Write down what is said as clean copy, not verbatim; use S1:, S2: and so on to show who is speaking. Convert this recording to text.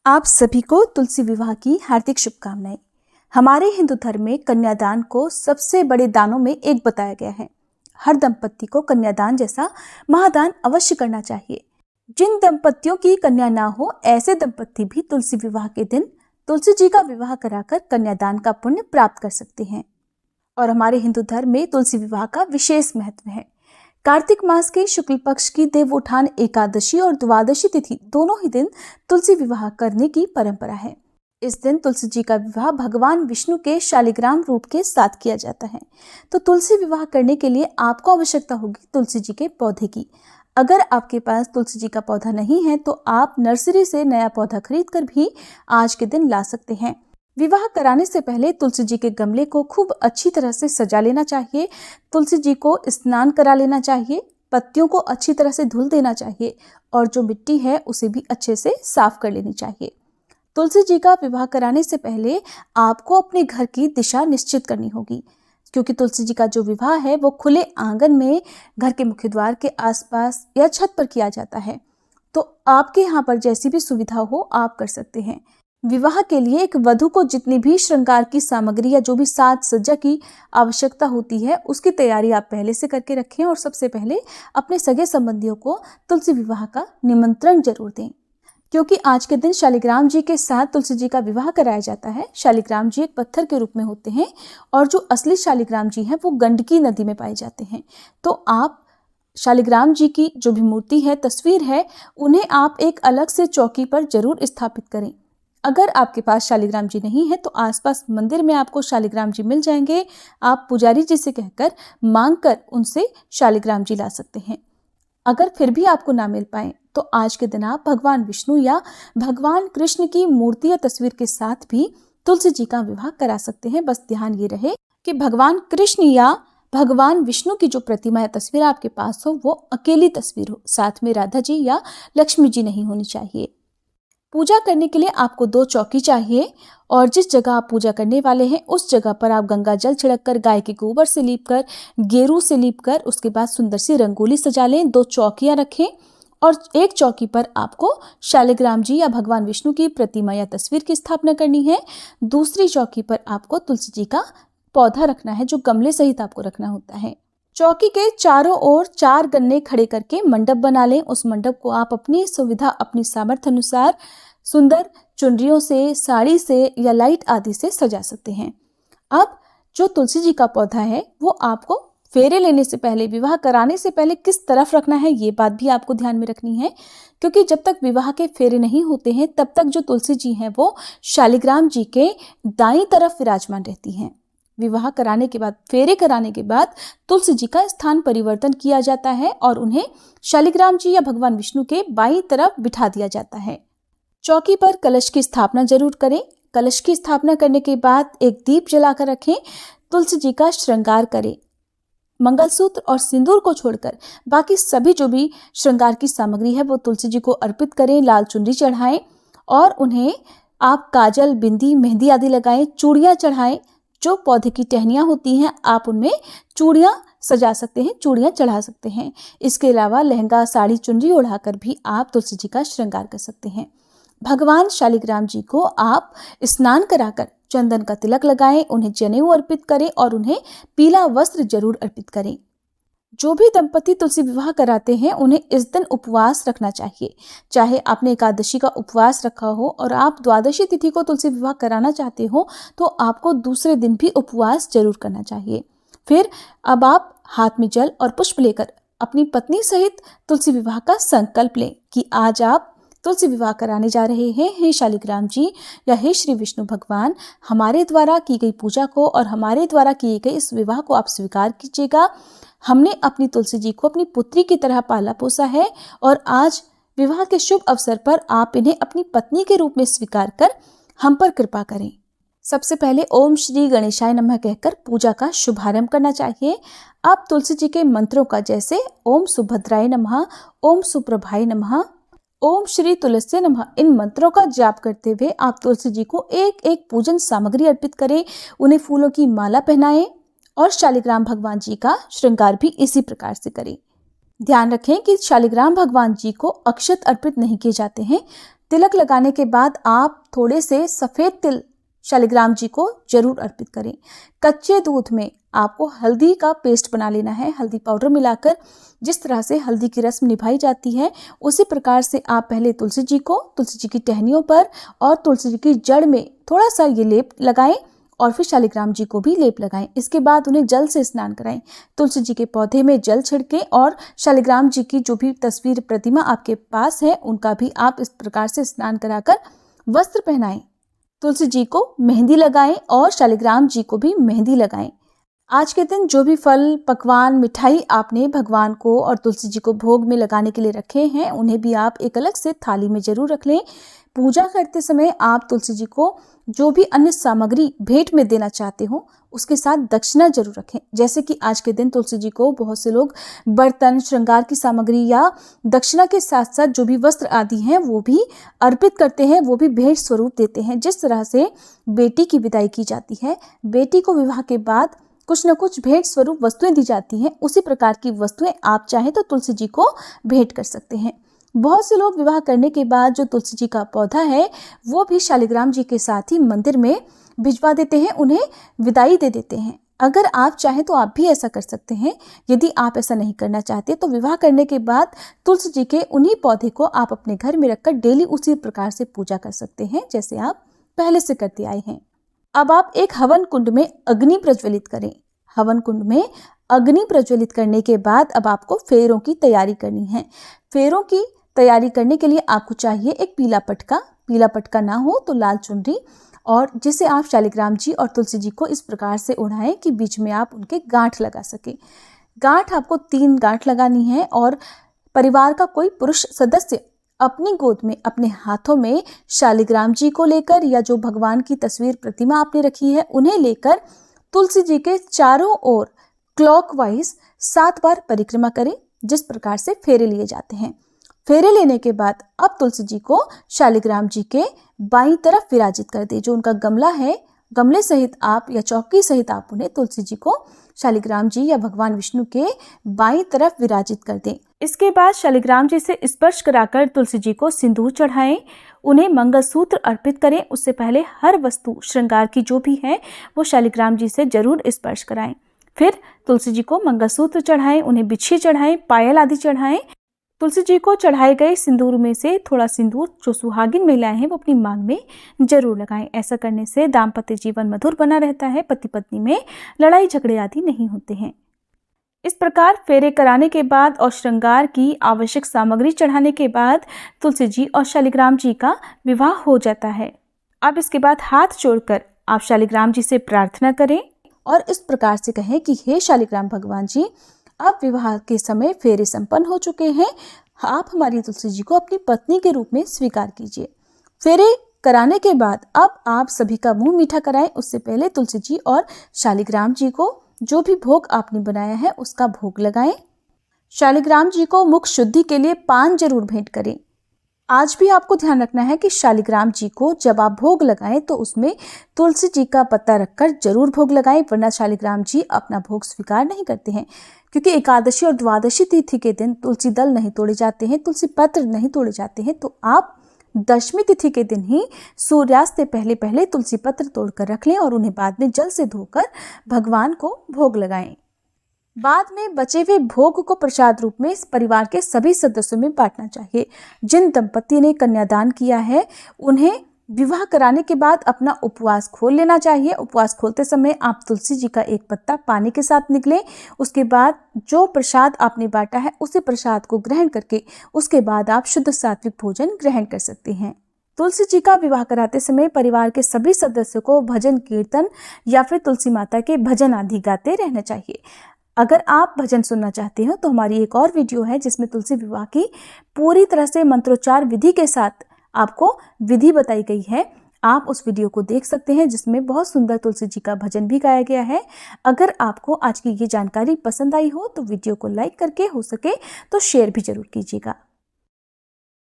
S1: आप सभी को तुलसी विवाह की हार्दिक शुभकामनाएं। हमारे हिंदू धर्म में कन्यादान को सबसे बड़े दानों में एक बताया गया है। हर दंपति को कन्यादान जैसा महादान अवश्य करना चाहिए। जिन दंपतियों की कन्या ना हो, ऐसे दंपति भी तुलसी विवाह के दिन तुलसी जी का विवाह कराकर कन्यादान का पुण्य प्राप्त कर सकते हैं। और हमारे हिंदू धर्म में तुलसी विवाह का विशेष महत्व है। कार्तिक मास के शुक्ल पक्ष की देवउठान एकादशी और द्वादशी तिथि दोनों ही दिन तुलसी विवाह करने की परंपरा है। इस दिन तुलसी जी का विवाह भगवान विष्णु के शालिग्राम रूप के साथ किया जाता है। तो तुलसी विवाह करने के लिए आपको आवश्यकता होगी तुलसी जी के पौधे की। अगर आपके पास तुलसी जी का पौधा नहीं है तो आप नर्सरी से नया पौधा खरीद कर भी आज के दिन ला सकते हैं। विवाह कराने से पहले तुलसी जी के गमले को खूब अच्छी तरह से सजा लेना चाहिए। तुलसी जी को स्नान करा लेना चाहिए, पत्तियों को अच्छी तरह से धुल देना चाहिए और जो मिट्टी है उसे भी अच्छे से साफ कर लेनी चाहिए। तुलसी जी का विवाह कराने से पहले आपको अपने घर की दिशा निश्चित करनी होगी, क्योंकि तुलसी जी का जो विवाह है वो खुले आंगन में, घर के मुख्य द्वार के आसपास या छत पर किया जाता है। तो आपके यहाँ पर जैसी भी सुविधा हो आप कर सकते हैं। विवाह के लिए एक वधू को जितनी भी श्रृंगार की सामग्री या जो भी साज सज्जा की आवश्यकता होती है उसकी तैयारी आप पहले से करके रखें और सबसे पहले अपने सगे संबंधियों को तुलसी विवाह का निमंत्रण जरूर दें, क्योंकि आज के दिन शालिग्राम जी के साथ तुलसी जी का विवाह कराया जाता है। शालिग्राम जी एक पत्थर के रूप में होते हैं और जो असली शालिग्राम जी हैं वो गंडकी नदी में पाए जाते हैं। तो आप शालिग्राम जी की जो भी मूर्ति है, तस्वीर है, उन्हें आप एक अलग से चौकी पर जरूर स्थापित करें। अगर आपके पास शालिग्राम जी नहीं है तो आसपास मंदिर में आपको शालिग्राम जी मिल जाएंगे। आप पुजारी जी से कहकर मांग कर उनसे शालिग्राम जी ला सकते हैं। अगर फिर भी आपको ना मिल पाए तो आज के दिन आप भगवान विष्णु या भगवान कृष्ण की मूर्ति या तस्वीर के साथ भी तुलसी जी का विवाह करा सकते हैं। बस ध्यान ये रहे कि भगवान कृष्ण या भगवान विष्णु की जो प्रतिमा या तस्वीर आपके पास हो वो अकेली तस्वीर हो, साथ में राधा जी या लक्ष्मी जी नहीं होनी चाहिए। पूजा करने के लिए आपको 2 चौकी चाहिए और जिस जगह आप पूजा करने वाले हैं उस जगह पर आप गंगा जल छिड़ककर, गाय के गोबर से लीपकर, गेरू से लीपकर, उसके बाद सुंदर सी रंगोली सजा लें। 2 चौकियां रखें और एक चौकी पर आपको शालिग्राम जी या भगवान विष्णु की प्रतिमा या तस्वीर की स्थापना करनी है। दूसरी चौकी पर आपको तुलसी जी का पौधा रखना है, जो गमले सहित आपको रखना होता है। चौकी के चारों ओर 4 गन्ने खड़े करके मंडप बना लें। उस मंडप को आप अपनी सुविधा, अपनी सामर्थ्य अनुसार सुंदर चुनरियों से, साड़ी से या लाइट आदि से सजा सकते हैं। अब जो तुलसी जी का पौधा है वो आपको फेरे लेने से पहले, विवाह कराने से पहले किस तरफ रखना है ये बात भी आपको ध्यान में रखनी है, क्योंकि जब तक विवाह के फेरे नहीं होते हैं तब तक जो तुलसी जी हैं वो शालिग्राम जी के दाईं तरफ विराजमान रहती हैं। विवाह कराने के बाद, फेरे कराने के बाद तुलसी जी का स्थान परिवर्तन किया जाता है और उन्हें शालिग्राम जी या भगवान विष्णु के बाईं तरफ बिठा दिया जाता है। चौकी पर कलश की स्थापना जरूर करें। कलश की स्थापना करने के बाद एक दीप जलाकर रखें। तुलसी जी का श्रृंगार करें। मंगलसूत्र और सिंदूर को छोड़कर बाकी सभी जो भी श्रृंगार की सामग्री है वो तुलसी जी को अर्पित करें। लाल चुनरी चढ़ाएं और उन्हें आप काजल, बिंदी, मेहंदी आदि लगाएं। चूड़ियां चढ़ाएं। जो पौधे की टहनियाँ होती हैं आप उनमें चूड़ियाँ सजा सकते हैं, चूड़ियाँ चढ़ा सकते हैं। इसके अलावा लहंगा, साड़ी, चुनरी ओढ़ाकर भी आप तुलसी जी का श्रृंगार कर सकते हैं। भगवान शालिग्राम जी को आप स्नान कराकर चंदन का तिलक लगाएं, उन्हें जनेऊ अर्पित करें और उन्हें पीला वस्त्र जरूर अर्पित करें। जो भी दंपति तुलसी विवाह कराते हैं उन्हें इस दिन उपवास रखना चाहिए। चाहे आपने एकादशी का उपवास रखा हो और आप द्वादशी तिथि को तुलसी विवाह कराना चाहते हो तो आपको दूसरे दिन भी उपवास जरूर करना चाहिए। फिर अब आप हाथ में जल और पुष्प लेकर अपनी पत्नी सहित तुलसी विवाह का संकल्प लें कि आज आप तुलसी विवाह कराने जा रहे हैं। हे शालिग्राम जी या हे श्री विष्णु भगवान, हमारे द्वारा की गई पूजा को और हमारे द्वारा किए गए इस विवाह को आप स्वीकार कीजिएगा। हमने अपनी तुलसी जी को अपनी पुत्री की तरह पाला पोसा है और आज विवाह के शुभ अवसर पर आप इन्हें अपनी पत्नी के रूप में स्वीकार कर हम पर कृपा करें। सबसे पहले ओम श्री गणेशाय नमः कहकर पूजा का शुभारंभ करना चाहिए। आप तुलसी जी के मंत्रों का, जैसे ओम सुभद्राय नमः, ओम सुप्रभाय नमः, ओम श्री तुलसी नमः, इन मंत्रों का जाप करते हुए आप तुलसी जी को एक एक पूजन सामग्री अर्पित करें। उन्हें फूलों की माला पहनाएं और शालिग्राम भगवान जी का श्रृंगार भी इसी प्रकार से करें। ध्यान रखें कि शालिग्राम भगवान जी को अक्षत अर्पित नहीं किए जाते हैं। तिलक लगाने के बाद आप थोड़े से सफ़ेद तिल शालिग्राम जी को जरूर अर्पित करें। कच्चे दूध में आपको हल्दी का पेस्ट बना लेना है। हल्दी पाउडर मिलाकर जिस तरह से हल्दी की रस्म निभाई जाती है, उसी प्रकार से आप पहले तुलसी जी की टहनियों पर और तुलसी जी की जड़ में थोड़ा सा ये लेप लगाएं और फिर शालिग्राम जी को भी लेप लगाएं। इसके बाद उन्हें जल से स्नान कराएं। तुलसी जी के पौधे में जल छिड़कें और शालिग्राम जी की जो भी तस्वीर प्रतिमा आपके पास है उनका भी आप इस प्रकार से स्नान कराकर वस्त्र पहनाएं। तुलसी जी को मेहंदी लगाएं और शालिग्राम जी को भी मेहंदी लगाएं। आज के दिन जो भी फल, पकवान, मिठाई आपने भगवान को और तुलसी जी को भोग में लगाने के लिए रखे हैं, उन्हें भी आप एक अलग से थाली में जरूर रख लें। पूजा करते समय आप तुलसी जी को जो भी अन्य सामग्री भेंट में देना चाहते हो, उसके साथ दक्षिणा जरूर रखें। जैसे कि आज के दिन तुलसी जी को बहुत से लोग बर्तन, श्रृंगार की सामग्री या दक्षिणा के साथ साथ जो भी वस्त्र आदि हैं वो भी अर्पित करते हैं, वो भी भेंट स्वरूप देते हैं। जिस तरह से बेटी की विदाई की जाती है, बेटी को विवाह के बाद कुछ न कुछ भेंट स्वरूप वस्तुएं दी जाती हैं, उसी प्रकार की वस्तुएं आप चाहें तो तुलसी जी को भेंट कर सकते हैं। बहुत से लोग विवाह करने के बाद जो तुलसी जी का पौधा है वो भी शालिग्राम जी के साथ ही मंदिर में भिजवा देते हैं, उन्हें विदाई दे देते हैं। अगर आप चाहें तो आप भी ऐसा कर सकते हैं। यदि आप ऐसा नहीं करना चाहते तो विवाह करने के बाद तुलसी जी के उन्हीं पौधे को आप अपने घर में रखकर डेली उसी प्रकार से पूजा कर सकते हैं जैसे आप पहले से करते आए हैं। अब आप एक हवन कुंड में अग्नि प्रज्वलित करें। हवन कुंड में अग्नि प्रज्वलित करने के बाद अब आपको फेरों की तैयारी करनी है। फेरों की तैयारी करने के लिए आपको चाहिए एक पीला पटका ना हो तो लाल चुनरी, और जिसे आप शालिग्राम जी और तुलसी जी को इस प्रकार से ओढ़ाएं कि बीच में आप उनके गांठ लगा सकें। गांठ आपको 3 गांठ लगानी है और परिवार का कोई पुरुष सदस्य अपनी गोद में, अपने हाथों में शालिग्राम जी को लेकर या जो भगवान की तस्वीर प्रतिमा आपने रखी है उन्हें लेकर तुलसी जी के चारों ओर क्लॉकवाइज 7 बार परिक्रमा करें, जिस प्रकार से फेरे लिए जाते हैं। फेरे लेने के बाद अब तुलसी जी को शालिग्राम जी के बाईं तरफ विराजित कर दें। जो उनका गमला है, गमले सहित आप या चौकी सहित आप उन्हें तुलसी जी को शालिग्राम जी या भगवान विष्णु के बाईं तरफ विराजित कर दें। इसके बाद शालिग्राम जी से स्पर्श कराकर तुलसी जी को सिंदूर चढ़ाएं, उन्हें मंगलसूत्र अर्पित करें। उससे पहले हर वस्तु श्रृंगार की जो भी है वो शालिग्राम जी से जरूर स्पर्श कराएं। फिर तुलसी जी को मंगलसूत्र चढ़ाएं, उन्हें बिछी चढ़ाएं, पायल आदि चढ़ाएं। तुलसी जी को चढ़ाए गए सिंदूर में से थोड़ा सिंदूर जो सुहागिन महिलाएं हैं वो अपनी मांग में जरूर लगाएं। ऐसा करने से दाम्पत्य जीवन मधुर बना रहता है, पति पत्नी में लड़ाई झगड़े आदि नहीं होते हैं। इस प्रकार फेरे कराने के बाद और श्रृंगार की आवश्यक सामग्री चढ़ाने के बाद तुलसी जी और शालिग्राम जी का विवाह हो जाता है। अब इसके बाद हाथ जोड़कर आप शालिग्राम जी से प्रार्थना करें और इस प्रकार से कहें कि हे शालिग्राम भगवान जी, अब विवाह के समय फेरे संपन्न हो चुके हैं, आप हमारी तुलसी जी को अपनी पत्नी के रूप में स्वीकार कीजिए। फेरे कराने के बाद अब आप सभी का मुंह मीठा कराएं। उससे पहले तुलसी जी और शालिग्राम जी को जो भी भोग आपने बनाया है उसका भोग लगाएं। शालिग्राम जी को मुख शुद्धि के लिए पान जरूर भेंट करें। आज भी आपको ध्यान रखना है कि शालिग्राम जी को जब आप भोग लगाएं तो उसमें तुलसी जी का पत्ता रखकर जरूर भोग लगाएं, वरना शालिग्राम जी अपना भोग स्वीकार नहीं करते हैं। क्योंकि एकादशी और द्वादशी तिथि के दिन तुलसी दल नहीं तोड़े जाते हैं, तुलसी पत्र नहीं तोड़े जाते हैं, तो आप दशमी तिथि के दिन ही सूर्यास्त से पहले पहले तुलसी पत्र तोड़कर रख लें और उन्हें बाद में जल से धोकर भगवान को भोग लगाएं। बाद में बचे हुए भोग को प्रसाद रूप में इस परिवार के सभी सदस्यों में बांटना चाहिए। जिन दंपति ने कन्यादान किया है उन्हें विवाह कराने के बाद अपना उपवास खोल लेना चाहिए। उपवास खोलते समय आप तुलसी जी का एक पत्ता पानी के साथ निकलें। उसके बाद जो प्रसाद आपने बांटा है उसी प्रसाद को ग्रहण करके उसके बाद आप शुद्ध सात्विक भोजन ग्रहण कर सकते हैं। तुलसी जी का विवाह कराते समय परिवार के सभी सदस्यों को भजन कीर्तन या फिर तुलसी माता के भजन आदि गाते रहना चाहिए। अगर आप भजन सुनना चाहते हो तो हमारी एक और वीडियो है जिसमें तुलसी विवाह की पूरी तरह से मंत्रोच्चार विधि के साथ आपको विधि बताई गई है। आप उस वीडियो को देख सकते हैं जिसमें बहुत सुंदर तुलसी जी का भजन भी गाया गया है। अगर आपको आज की ये जानकारी पसंद आई हो तो वीडियो को लाइक करके हो सके तो शेयर भी जरूर कीजिएगा।